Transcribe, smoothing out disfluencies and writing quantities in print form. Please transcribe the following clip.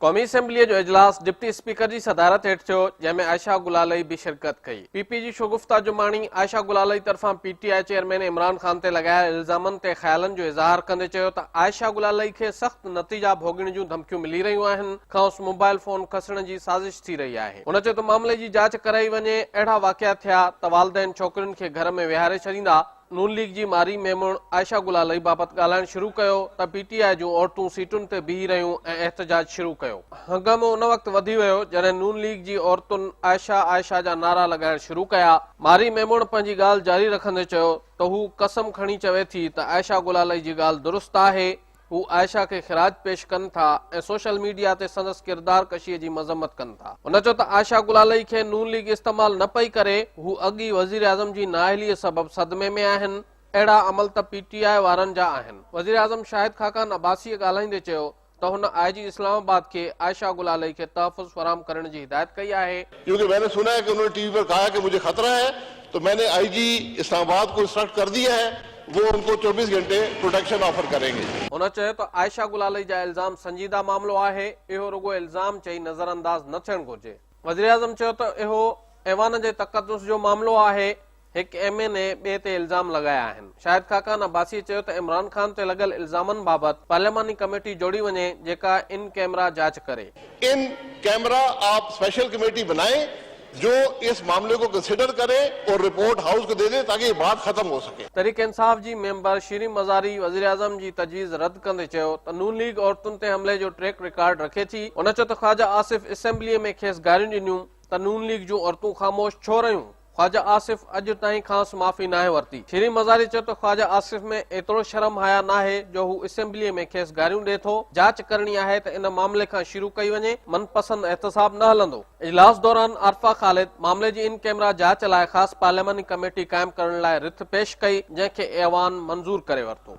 क़ौमी असेंबलीअ जो इजलास डिप्टी स्पीकर जी सदारत हेठि थियो, जंहिंमें आयशा गुलालई बि शिरकत कई। पीपी जी शगुफ्ता जुमाणी आयशा गुलालई तरफ़ां पीटीआई चेयरमैन इमरान ख़ान ते लॻायल इल्ज़ामनि ते ख़्यालनि जो इज़हार कंदे चयो त आयशा गुलालई खे सख़्त नतीजा भोगण जूं धमकियूं मिली रहियूं आहिनि, खेसि मोबाइल फोन खसण जी साज़िश थी रही आहे। हुन चयो त मामले जी जांच कराई वञे। अहिड़ा वाक़िया थिया त वालिदैन छोकिरियुनि खे घर में विहारे छॾींदा। नून लीग जी मारी मेमण आयशा गुलालई बाबति ॻाल्हाइण शुरू कयो त पीटीआई जूं औरतूं सीटुनि ते बीही रहियूं ऐं एहतजाज शुरू कयो। हंगामो उन वक़्तु वधी वियो जॾहिं नून लीग जी औरतुनि आयशा आयशा जा नारा लॻाइण शुरू कया। मारी मेमण पंहिंजी ॻाल्हि जारी रखंदे चयो त हू कसम खणी चवे थी त आयशा गुलालई जी ॻाल्हि दुरुस्त आहे। हू आयशा खे ख़िराज पेश कनि था ऐं सोशल मीडिया ते संदसि किरदार कशीअ जी मज़म्मत कनि था। हुन चयो त आयशा गुलालई खे नून लीग इस्तेमालु न पई करे, हू अॻी वज़ीर आज़म जी नाअहलीअ सबबि सदमे में आहिनि। अहिड़ा अमल त पीटीआई वारनि जा आहिनि। वज़ीर आज़म शाहिद खाकान अब्बासी ॻाल्हाईंदे चयो त हुन आईजी इस्लामाबाद खे आयशा गुलालई खे तहफ़ुज़ फराहम करण जी हिदायत कई आहे। क्योंकि मैंने सुना है कि उन्होंने टीवी पर कहा कि मुझे खतरा है, तो मैंने आईजी इस्लामाबाद को इंस्ट्रक्ट कर दिया है, वो उनको 24 घंटे प्रोटेक्शन ऑफर करेंगे। हुन चयो त आयशा गुलालई जा इल्ज़ाम संजीदा मामिलो आहे, इहो रुगो इल्ज़ाम चई नज़रअंदाज़ न थियणु घुर्जे। वज़ीर आज़म चयो त इहो ऐवान जे तक़दुस जो मामिलो आहे। हिकु एमएनए ॿिए ते इल्ज़ाम लॻाया आहिनि। शाहिद खाकान अब्बासी चयो त इमरान ख़ान ते लॻल इल्ज़ामनि बाबति पार्लियामानी कमेटी जोड़ी वञे जेका इन कैमरा जांच करे। In camera AAP special committee बनाएं जो इस मामले को कंसिडर करे और रिपोर्ट हाउस को दे दे ताकि ये बात खत्म हो सके। तहरीक इंसाफ जी मेंबर शीरीन मज़ारी वज़ीर आज़म जी तजवीज़ रद्द कंदे चयो त नून लीग औरतुनि ते हमले जो ट्रैक रिकॉर्ड रखे थी। हुन चयो त ख्वाजा आसिफ असेंबलीअ में खेसि गारियूं ॾिनियूं त नून लीग जूं औरतूं ख़ामोश छो रहियूं। ख्वाजा आसिफ अॼु ताईं खांसि माफ़ी नाहे वरिती। शीरीन मज़ारी चयो त ख्वाजा आसिफ में एतिरो शर्म हया नाहे जो हू असेंबलीअ में खेसि गारियूं ॾिए थो। जांच करणी आहे त इन मामले खां शुरू कई वञे, मनपसंद एहतसाब न हलंदो। इजलास दौरान आरफा ख़ालिद मामले जी इन कैमरा जांच लाइ ख़ासि पार्लियामानी कमेटी क़ाइमु करण लाइ रिथ पेश कई, जंहिंखे ऐवान मंज़ूर करे वरितो।